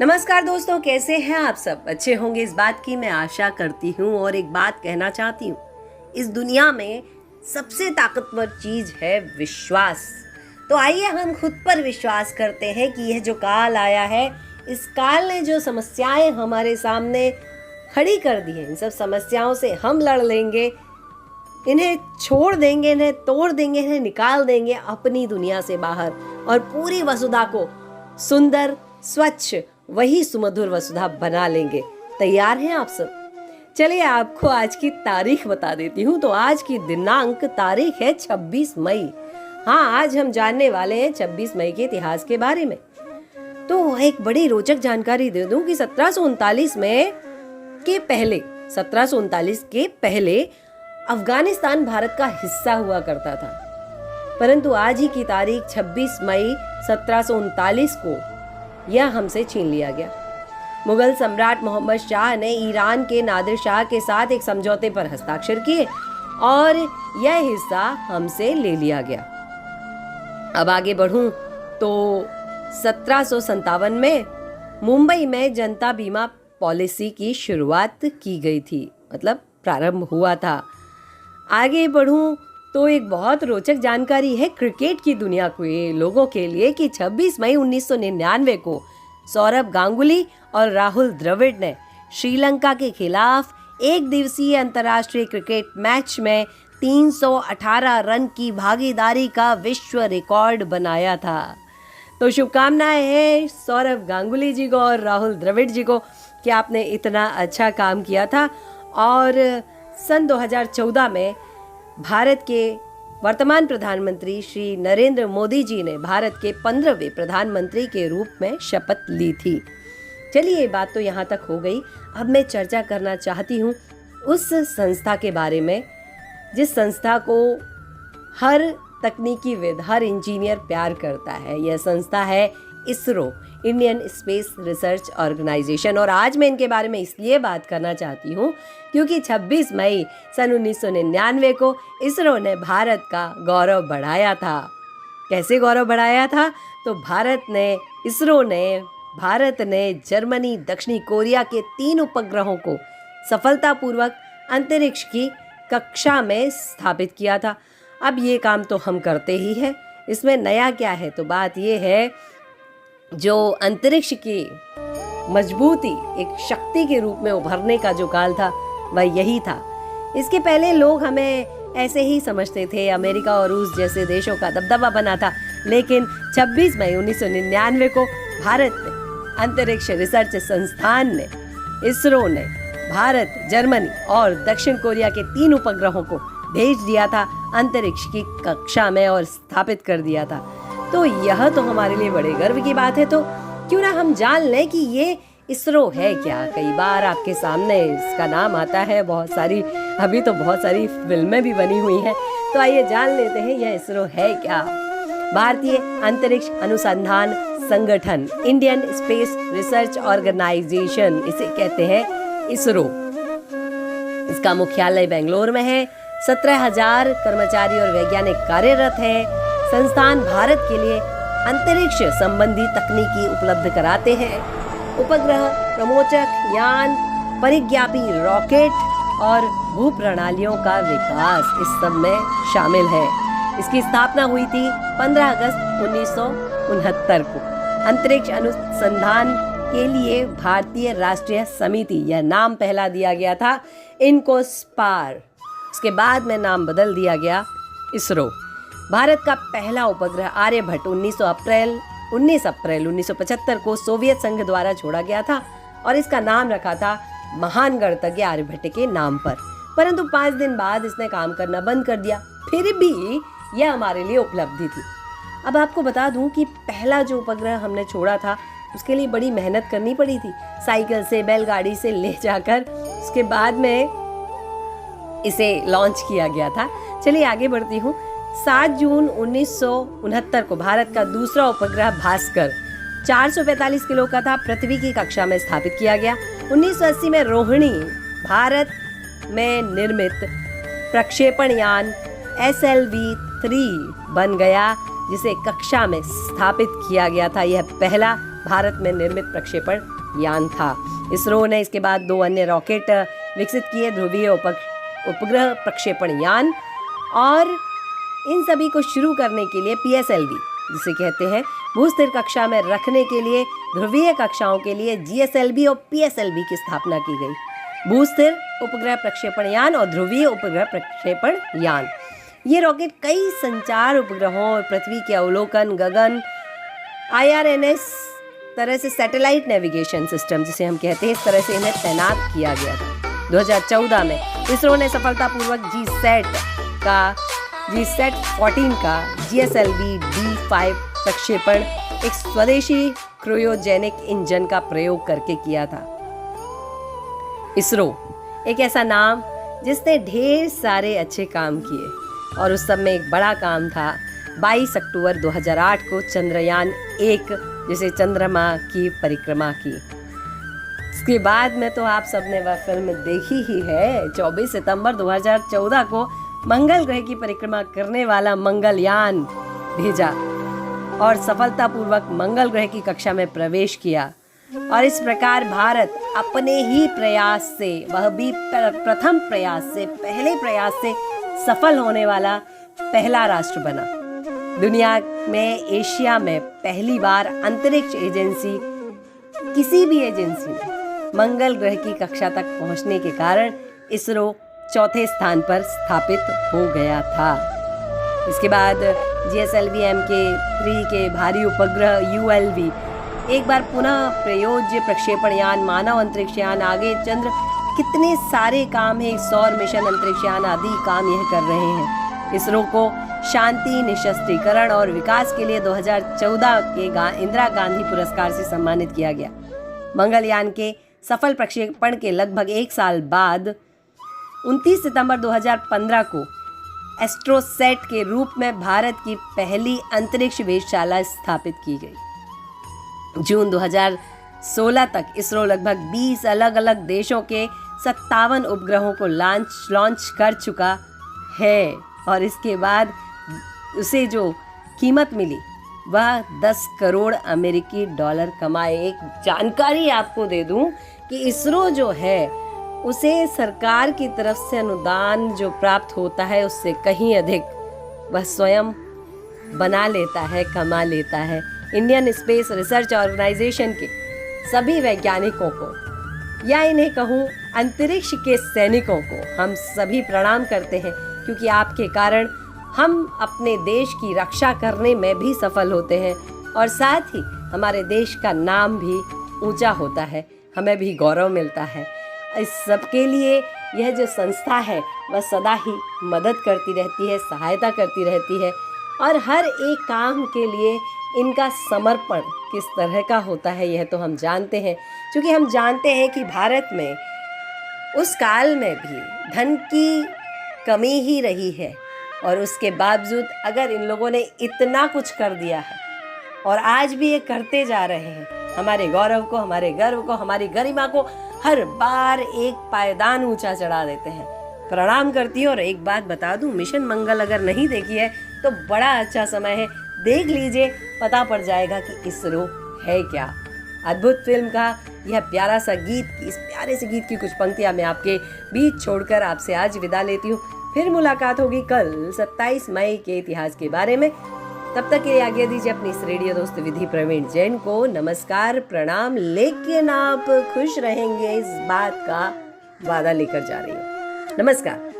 नमस्कार दोस्तों, कैसे हैं आप सब? अच्छे होंगे इस बात की मैं आशा करती हूँ। और एक बात कहना चाहती हूँ, इस दुनिया में सबसे ताकतवर चीज़ है विश्वास। तो आइए हम खुद पर विश्वास करते हैं कि यह जो काल आया है, इस काल ने जो समस्याएं हमारे सामने खड़ी कर दी हैं, इन सब समस्याओं से हम लड़ लेंगे, इन्हें छोड़ देंगे, इन्हें तोड़ देंगे, इन्हें निकाल देंगे अपनी दुनिया से बाहर और पूरी वसुधा को सुंदर, स्वच्छ, वही सुमधुर वसुधा बना लेंगे। तैयार हैं आप सब? चलिए आपको आज की तारीख बता देती हूँ। तो आज की दिनांक तारीख है 26 मई। हाँ, आज हम जानने वाले हैं 26 मई के इतिहास के बारे में। तो एक बड़ी रोचक जानकारी दे दूं कि 1739 के पहले अफगानिस्तान भारत का हिस्सा हुआ करता था, परंतु आज ही की तारीख 26 मई 1739 को यह हमसे छीन लिया गया। मुगल सम्राट मोहम्मद शाह ने ईरान के नादिर शाह के साथ एक समझौते पर हस्ताक्षर किए और यह हिस्सा हमसे ले लिया गया। अब आगे बढ़ूं तो 1757 में मुंबई में जनता बीमा पॉलिसी की शुरुआत की गई थी, मतलब प्रारंभ हुआ था। आगे बढ़ूं तो एक बहुत रोचक जानकारी है क्रिकेट की दुनिया के लोगों के लिए कि 26 मई 1999 को सौरभ गांगुली और राहुल द्रविड़ ने श्रीलंका के खिलाफ एक दिवसीय अंतर्राष्ट्रीय क्रिकेट मैच में 318 रन की भागीदारी का विश्व रिकॉर्ड बनाया था। तो शुभकामनाएं हैं सौरभ गांगुली जी को और राहुल द्रविड़ जी को कि आपने इतना अच्छा काम किया था। और सन 2014 में भारत के वर्तमान प्रधानमंत्री श्री नरेंद्र मोदी जी ने भारत के 15वें प्रधानमंत्री के रूप में शपथ ली थी। चलिए, ये बात तो यहाँ तक हो गई। अब मैं चर्चा करना चाहती हूँ उस संस्था के बारे में जिस संस्था को हर तकनीकीविद, हर इंजीनियर प्यार करता है। यह संस्था है ISRO, Indian space research organisation. और आज मैं इनके बारे में इसलिए बात करना चाहती हूँ क्योंकि 26 मई सन 1999 को इसरो ने भारत का गौरव बढ़ाया था। कैसे गौरव बढ़ाया था? तो भारत ने जर्मनी, दक्षिणी कोरिया के 3 उपग्रहों को सफलतापूर्वक अंतरिक्ष की कक्षा में स्थापित किया था। अब ये काम तो हम करते ही हैं, इसमें नया क्या है? तो बात ये है, जो अंतरिक्ष की मजबूती एक शक्ति के रूप में उभरने का जो काल था वह यही था। इसके पहले लोग हमें ऐसे ही समझते थे, अमेरिका और रूस जैसे देशों का दबदबा बना था। लेकिन 26 मई 1999 को भारत में अंतरिक्ष रिसर्च संस्थान ने, इसरो ने भारत, जर्मनी और दक्षिण कोरिया के 3 उपग्रहों को भेज दिया था अंतरिक्ष की कक्षा में और स्थापित कर दिया था। तो यह तो हमारे लिए बड़े गर्व की बात है। तो क्यों ना हम जान लें कि ये इसरो है क्या। कई बार आपके सामने इसका नाम आता है, अभी तो बहुत सारी फिल्में भी बनी हुई हैं। तो आइए जान लेते हैं यह इसरो है क्या। भारतीय अंतरिक्ष अनुसंधान संगठन, इंडियन स्पेस रिसर्च ऑर्गेनाइजेशन, इसे कहते हैं इसरो। इसका मुख्यालय बेंगलोर में है। 17,000 कर्मचारी और वैज्ञानिक कार्यरत है। संस्थान भारत के लिए अंतरिक्ष संबंधी तकनीकी उपलब्ध कराते हैं। उपग्रह, प्रमोचक, यान, परिज्ञापी रॉकेट और भू प्रणालियों का विकास इस सब में शामिल है। इसकी स्थापना हुई थी 15 अगस्त 1969 को। अंतरिक्ष अनुसंधान के लिए भारतीय राष्ट्रीय समिति, यह नाम पहला दिया गया था इनकोस्पार, उसके बाद में नाम बदल दिया गया इसरो। भारत का पहला उपग्रह आर्यभट्ट 19 अप्रैल 1975 को सोवियत संघ द्वारा छोड़ा गया था और इसका नाम रखा था महान गणतज्ञ आर्यभट्ट के नाम पर। परंतु 5 दिन बाद इसने काम करना बंद कर दिया। फिर भी यह हमारे लिए उपलब्धि थी। अब आपको बता दूं कि पहला जो उपग्रह हमने छोड़ा था उसके लिए बड़ी मेहनत करनी पड़ी थी। साइकिल से, बैलगाड़ी से ले जाकर उसके बाद में इसे लॉन्च किया गया था। चलिए आगे बढ़ती हूँ। 7 जून 1969 को भारत का दूसरा उपग्रह भास्कर 445 किलो का था, पृथ्वी की कक्षा में स्थापित किया गया। 1980 में रोहिणी भारत में निर्मित प्रक्षेपण यान SLV-3 बन गया, जिसे कक्षा में स्थापित किया गया था। यह पहला भारत में निर्मित प्रक्षेपण यान था। इसरो ने इसके बाद 2 अन्य रॉकेट विकसित किए, ध्रुवीय उपग्रह प्रक्षेपण यान, और इन सभी को शुरू करने के लिए PSLV जिसे कहते हैं भूस्थिर कक्षा में रखने के लिए ध्रुवीय कक्षाओं के लिए GSLV और PSLV की स्थापना की गई। भूस्थिर उपग्रह प्रक्षेपण यान और ध्रुवीय उपग्रह प्रक्षेपण यान, ये रॉकेट कई संचार उपग्रहों और पृथ्वी के अवलोकन, गगन, IRNS तरह से सैटेलाइट नेविगेशन सिस्टम जिसे हम कहते हैं, इस तरह से इन्हें तैनात किया गया था। 2014 में इसरो ने सफलतापूर्वक GSAT-14 का GSLV D5 प्रक्षेपण एक स्वदेशी क्रायोजेनिक इंजन का प्रयोग करके किया था। इसरो एक ऐसा नाम जिसने ढेर सारे अच्छे काम किए, और उस सब में एक बड़ा काम था 22 अक्टूबर 2008 को चंद्रयान 1 जिसे चंद्रमा की परिक्रमा की। इसके बाद में तो आप सबने वह फिल्म देखी ही है। 24 सितंबर 2014 को मंगल ग्रह की परिक्रमा करने वाला मंगलयान भेजा और सफलतापूर्वक मंगल ग्रह की कक्षा में प्रवेश किया, और इस प्रकार भारत अपने ही प्रयास से, वह भी प्रथम प्रयास से, पहले प्रयास से सफल होने वाला पहला राष्ट्र बना। दुनिया में, एशिया में पहली बार अंतरिक्ष एजेंसी, किसी भी एजेंसी ने मंगल ग्रह की कक्षा तक पहुंचने के कारण इसरो चौथे स्थान पर स्थापित हो गया था। इसके बाद GSLV Mk3 के भारी उपग्रह ULV एक बार पुनः प्रयोज्य प्रक्षेपण यान, मानव अंतरिक्ष यान, आगे चंद्र, कितने सारे काम हैं, सौर मिशन अंतरिक्ष यान आदि काम यह कर रहे हैं। इसरो को शांति, निशस्त्रीकरण और विकास के लिए 2014 के इंदिरा गांधी पुरस्कार से सम्मानित किया गया। मंगलयान के सफल प्रक्षेपण के लगभग 1 साल बाद 29 सितंबर 2015 को एस्ट्रोसैट के रूप में भारत की पहली अंतरिक्ष वेधशाला स्थापित की गई। जून 2016 तक इसरो लगभग 20 अलग अलग देशों के 57 उपग्रहों को लॉन्च कर चुका है, और इसके बाद उसे जो कीमत मिली वह 10 करोड़ अमेरिकी डॉलर कमाए। एक जानकारी आपको दे दूं कि इसरो जो है उसे सरकार की तरफ से अनुदान जो प्राप्त होता है उससे कहीं अधिक वह स्वयं बना लेता है, कमा लेता है। इंडियन स्पेस रिसर्च ऑर्गेनाइजेशन के सभी वैज्ञानिकों को, या इन्हें कहूँ अंतरिक्ष के सैनिकों को, हम सभी प्रणाम करते हैं, क्योंकि आपके कारण हम अपने देश की रक्षा करने में भी सफल होते हैं, और साथ ही हमारे देश का नाम भी ऊंचा होता है, हमें भी गौरव मिलता है। इस सब के लिए यह जो संस्था है वह सदा ही मदद करती रहती है, सहायता करती रहती है, और हर एक काम के लिए इनका समर्पण किस तरह का होता है यह तो हम जानते हैं। क्योंकि हम जानते हैं कि भारत में उस काल में भी धन की कमी ही रही है, और उसके बावजूद अगर इन लोगों ने इतना कुछ कर दिया है और आज भी ये करते जा रहे हैं, हमारे गौरव को, हमारे गर्व को, हमारी गरिमा को हर बार एक पायदान ऊंचा चढ़ा देते हैं। प्रणाम करती हूँ। और एक बात बता दूं, मिशन मंगल अगर नहीं देखी है तो बड़ा अच्छा समय है, देख लीजिए, पता पड़ जाएगा कि इसरो है क्या। अद्भुत फिल्म का यह प्यारा सा गीत, इस प्यारे से गीत की कुछ पंक्तियां मैं आपके बीच छोड़कर आपसे आज विदा लेती हूँ। फिर मुलाकात होगी कल 27 मई के इतिहास के बारे में। तब तक के लिए आज्ञा दीजिए अपनी इस रेडियो दोस्त विधि प्रवीण जैन को। नमस्कार, प्रणाम, लेकिन आप खुश रहेंगे इस बात का वादा लेकर जा रही हूँ। नमस्कार।